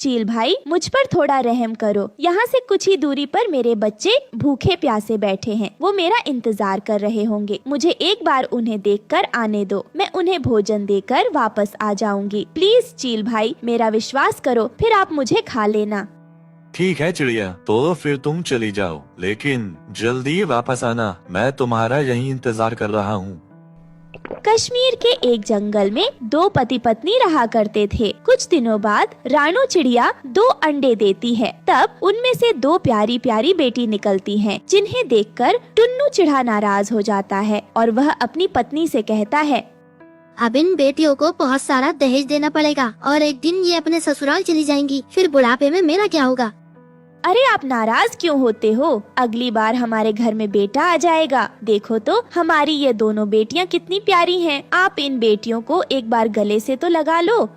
चील भाई, मुझ पर थोड़ा रहम करो। यहाँ से कुछ ही दूरी पर मेरे बच्चे भूखे प्यासे बैठे हैं। वो मेरा इंतजार कर रहे होंगे। मुझे एक बार उन्हें देखकर आने दो। मैं उन्हें भोजन देकर वापस आ जाऊंगी। प्लीज चील भाई, मेरा विश्वास करो, फिर आप मुझे खा लेना। ठीक है चिड़िया, तो फिर तुम चली जाओ, लेकिन जल्दी वापस आना। मैं तुम्हारा यही इंतजार कर रहा हूँ। कश्मीर के एक जंगल में दो पति पत्नी रहा करते थे। कुछ दिनों बाद रानू चिड़िया 2 अंडे देती है। तब उनमें से 2 प्यारी प्यारी बेटी निकलती हैं, जिन्हें देखकर टुन्नू चिढ़ा नाराज हो जाता है और वह अपनी पत्नी से कहता है, अब इन बेटियों को बहुत सारा दहेज देना पड़ेगा और एक दिन ये अपने ससुराल चली जाएंगी। फिर बुढ़ापे में मेरा क्या होगा? अरे आप नाराज क्यों होते हो? अगली बार हमारे घर में बेटा आ जाएगा। देखो तो हमारी ये दोनों बेटियां कितनी प्यारी हैं। आप इन बेटियों को एक बार गले से तो लगा लो।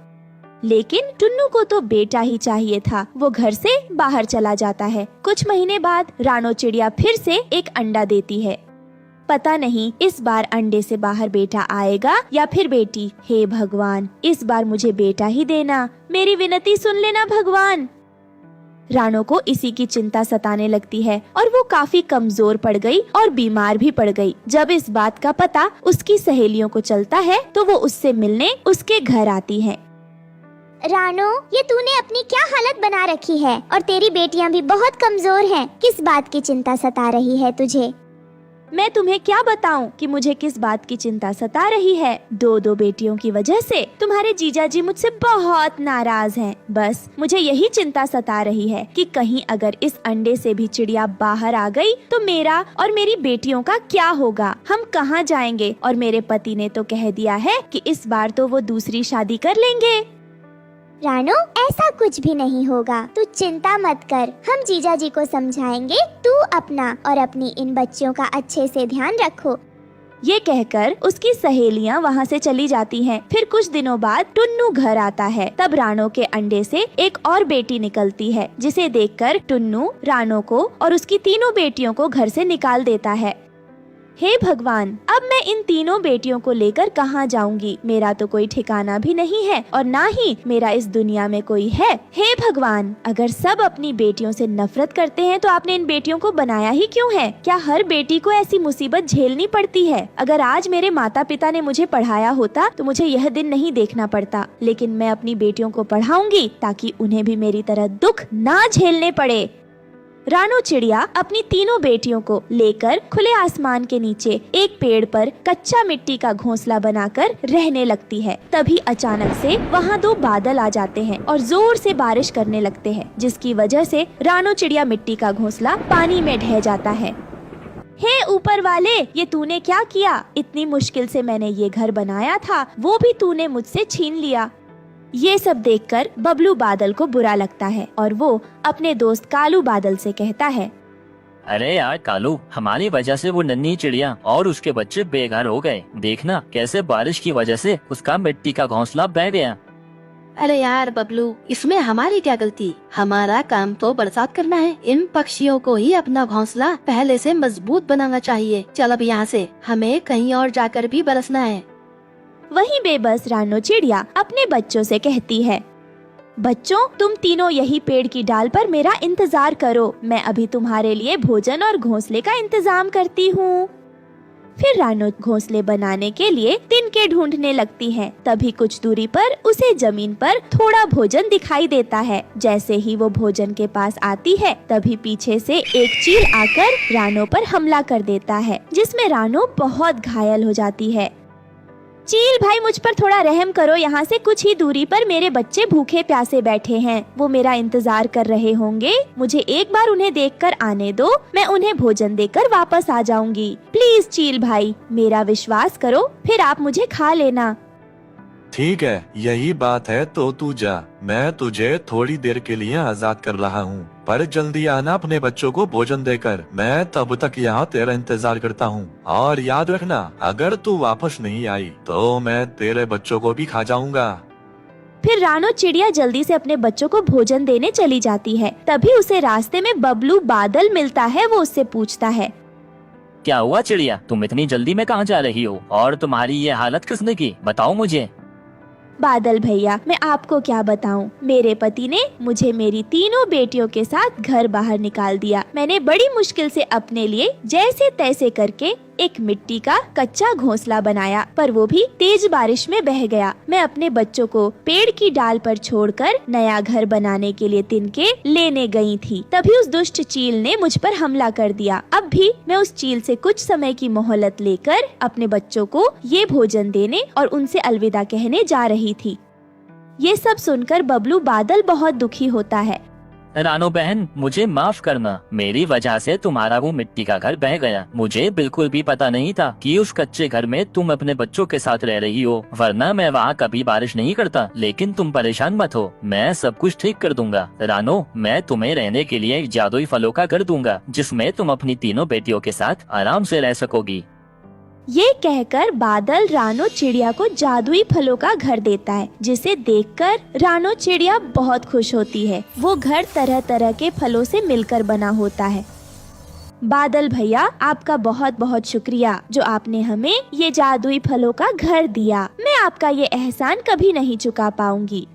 लेकिन टुन्नू को तो बेटा ही चाहिए था। वो घर से बाहर चला जाता है। कुछ महीने बाद रानो चिड़िया फिर से एक अंडा देती है। पता नहीं इस बार अंडे से बाहर बेटा आएगा या फिर बेटी। हे भगवान, इस बार मुझे बेटा ही देना। मेरी विनती सुन लेना भगवान। रानो को इसी की चिंता सताने लगती है और वो काफी कमजोर पड़ गई और बीमार भी पड़ गई। जब इस बात का पता उसकी सहेलियों को चलता है तो वो उससे मिलने उसके घर आती हैं। रानो, ये तूने अपनी क्या हालत बना रखी है और तेरी बेटियां भी बहुत कमजोर हैं। किस बात की चिंता सता रही है तुझे? मैं तुम्हें क्या बताऊं कि मुझे किस बात की चिंता सता रही है। 2 बेटियों की वजह से तुम्हारे जीजा जी मुझसे बहुत नाराज हैं। बस मुझे यही चिंता सता रही है कि कहीं अगर इस अंडे से भी चिड़िया बाहर आ गई तो मेरा और मेरी बेटियों का क्या होगा? हम कहाँ जाएंगे? और मेरे पति ने तो कह दिया है कि इस बार तो वो दूसरी शादी कर लेंगे। रानो, ऐसा कुछ भी नहीं होगा। तू चिंता मत कर, हम जीजा जी को समझाएंगे। तू अपना और अपनी इन बच्चियों का अच्छे से ध्यान रखो। ये कहकर उसकी सहेलियां वहाँ से चली जाती हैं। फिर कुछ दिनों बाद टुन्नू घर आता है। तब रानो के अंडे से एक और बेटी निकलती है, जिसे देखकर टुन्नू रानो को और उसकी 3 बेटियों को घर से निकाल देता है। हे भगवान, अब मैं इन 3 बेटियों को लेकर कहाँ जाऊंगी? मेरा तो कोई ठिकाना भी नहीं है और ना ही मेरा इस दुनिया में कोई है। हे भगवान, अगर सब अपनी बेटियों से नफरत करते हैं तो आपने इन बेटियों को बनाया ही क्यों है? क्या हर बेटी को ऐसी मुसीबत झेलनी पड़ती है? अगर आज मेरे माता पिता ने मुझे पढ़ाया होता तो मुझे यह दिन नहीं देखना पड़ता। लेकिन मैं अपनी बेटियों को पढ़ाऊंगी ताकि उन्हें भी मेरी तरह दुख ना झेलने पड़े। रानो चिड़िया अपनी 3 बेटियों को लेकर खुले आसमान के नीचे एक पेड़ पर कच्चा मिट्टी का घोंसला बनाकर रहने लगती है। तभी अचानक से वहाँ 2 बादल आ जाते हैं और जोर से बारिश करने लगते हैं, जिसकी वजह से रानो चिड़िया मिट्टी का घोंसला पानी में ढह जाता है। हे ऊपर वाले, ये तूने क्या किया? इतनी मुश्किल से मैंने ये घर बनाया था, वो भी तूने मुझसे छीन लिया। ये सब देखकर बबलू बादल को बुरा लगता है और वो अपने दोस्त कालू बादल से कहता है, अरे यार कालू, हमारी वजह से वो नन्ही चिड़िया और उसके बच्चे बेघर हो गए। देखना कैसे बारिश की वजह से उसका मिट्टी का घोंसला बह गया। अरे यार बबलू, इसमें हमारी क्या गलती? हमारा काम तो बरसात करना है। इन पक्षियों को ही अपना घोंसला पहले से मजबूत बनाना चाहिए। चल अब यहाँ से, हमें कहीं और जाकर भी बरसना है। वहीं बेबस रानो चिड़िया अपने बच्चों से कहती है, बच्चों, तुम तीनों यही पेड़ की डाल पर मेरा इंतजार करो। मैं अभी तुम्हारे लिए भोजन और घोंसले का इंतजाम करती हूँ। फिर रानो घोंसले बनाने के लिए तिनके ढूंढने लगती है। तभी कुछ दूरी पर उसे जमीन पर थोड़ा भोजन दिखाई देता है। जैसे ही वो भोजन के पास आती है, तभी पीछे से एक चील आकर रानो पर हमला कर देता है, जिसमें रानो बहुत घायल हो जाती है। चील भाई, मुझ पर थोड़ा रहम करो। यहाँ से कुछ ही दूरी पर मेरे बच्चे भूखे प्यासे बैठे हैं। वो मेरा इंतजार कर रहे होंगे। मुझे एक बार उन्हें देखकर आने दो। मैं उन्हें भोजन देकर वापस आ जाऊंगी। प्लीज चील भाई, मेरा विश्वास करो, फिर आप मुझे खा लेना। ठीक है, यही बात है तो तू जा। मैं तुझे थोड़ी देर के लिए आजाद कर रहा हूँ, पर जल्दी आना अपने बच्चों को भोजन देकर। मैं तब तक यहाँ तेरा इंतजार करता हूँ। और याद रखना, अगर तू वापस नहीं आई तो मैं तेरे बच्चों को भी खा जाऊंगा। फिर रानो चिड़िया जल्दी से अपने बच्चों को भोजन देने चली जाती है। तभी उसे रास्ते में बबलू बादल मिलता है। वो उससे पूछता है, क्या हुआ चिड़िया, तुम इतनी जल्दी में कहाँ जा रही हो और तुम्हारी ये हालत किसने की? बताओ मुझे। बादल भैया, मैं आपको क्या बताऊं, मेरे पति ने मुझे मेरी तीनों बेटियों के साथ घर बाहर निकाल दिया। मैंने बड़ी मुश्किल से अपने लिए जैसे तैसे करके एक मिट्टी का कच्चा घोंसला बनाया, पर वो भी तेज बारिश में बह गया। मैं अपने बच्चों को पेड़ की डाल पर छोड़कर नया घर बनाने के लिए तिनके लेने गई थी, तभी उस दुष्ट चील ने मुझ पर हमला कर दिया। अब भी मैं उस चील से कुछ समय की मोहलत लेकर अपने बच्चों को ये भोजन देने और उनसे अलविदा कहने जा रही थी। ये सब सुनकर बबलू बादल बहुत दुखी होता है। रानो बहन, मुझे माफ करना, मेरी वजह से तुम्हारा वो मिट्टी का घर बह गया। मुझे बिल्कुल भी पता नहीं था कि उस कच्चे घर में तुम अपने बच्चों के साथ रह रही हो, वरना मैं वहाँ कभी बारिश नहीं करता। लेकिन तुम परेशान मत हो, मैं सब कुछ ठीक कर दूंगा। रानो, मैं तुम्हें रहने के लिए एक जादुई फलों का घर दूंगा, जिसमें तुम अपनी तीनों बेटियों के साथ आराम से रह सकोगी। ये कहकर बादल रानो चिड़िया को जादुई फलों का घर देता है, जिसे देखकर रानो चिड़िया बहुत खुश होती है। वो घर तरह तरह के फलों से मिलकर बना होता है। बादल भैया, आपका बहुत बहुत शुक्रिया जो आपने हमें ये जादुई फलों का घर दिया। मैं आपका ये एहसान कभी नहीं चुका पाऊंगी।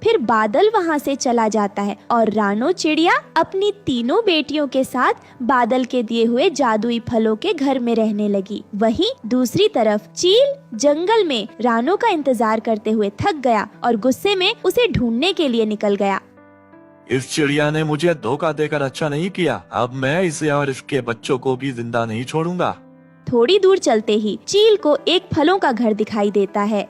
फिर बादल वहाँ से चला जाता है और रानो चिड़िया अपनी तीनों बेटियों के साथ बादल के दिए हुए जादुई फलों के घर में रहने लगी। वहीं दूसरी तरफ चील जंगल में रानो का इंतजार करते हुए थक गया और गुस्से में उसे ढूंढने के लिए निकल गया। इस चिड़िया ने मुझे धोखा देकर अच्छा नहीं किया। अब मैं इसे और इसके बच्चों को भी जिंदा नहीं छोड़ूंगा। थोड़ी दूर चलते ही चील को एक फलों का घर दिखाई देता है।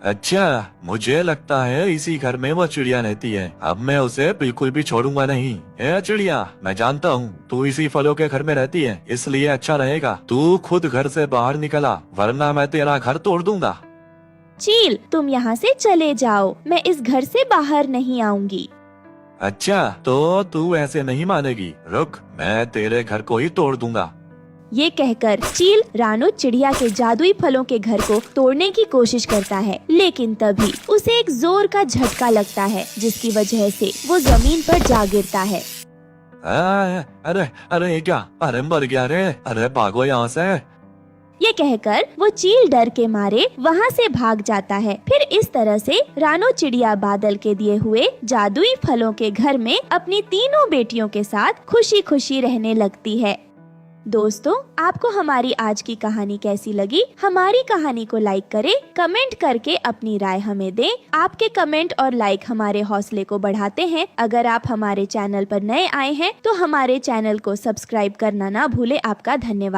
अच्छा, मुझे लगता है इसी घर में वो चिड़िया रहती है। अब मैं उसे बिल्कुल भी छोड़ूंगा नहीं। ए चिड़िया, मैं जानता हूँ तू इसी फलों के घर में रहती है, इसलिए अच्छा रहेगा तू खुद घर से बाहर निकला, वरना मैं तेरा घर तोड़ दूंगा। चील, तुम यहाँ से चले जाओ, मैं इस घर से बाहर नहीं आऊंगी। अच्छा, तो तू ऐसे नहीं मानेगी। रुक, मैं तेरे घर को ही तोड़ दूंगा। ये कहकर चील रानो चिड़िया के जादुई फलों के घर को तोड़ने की कोशिश करता है, लेकिन तभी उसे एक जोर का झटका लगता है, जिसकी वजह से वो जमीन पर जा गिरता है। अरे अरे क्या, अरे मर गया रे, अरे भागो यहाँ से। ये कहकर वो चील डर के मारे वहाँ से भाग जाता है। फिर इस तरह से रानो चिड़िया बादल के दिए हुए जादुई फलों के घर में अपनी तीनों बेटियों के साथ खुशी खुशी रहने लगती है। दोस्तों, आपको हमारी आज की कहानी कैसी लगी? हमारी कहानी को लाइक करें, कमेंट करके अपनी राय हमें दें। आपके कमेंट और लाइक हमारे हौसले को बढ़ाते हैं। अगर आप हमारे चैनल पर नए आए हैं तो हमारे चैनल को सब्सक्राइब करना ना भूलें। आपका धन्यवाद।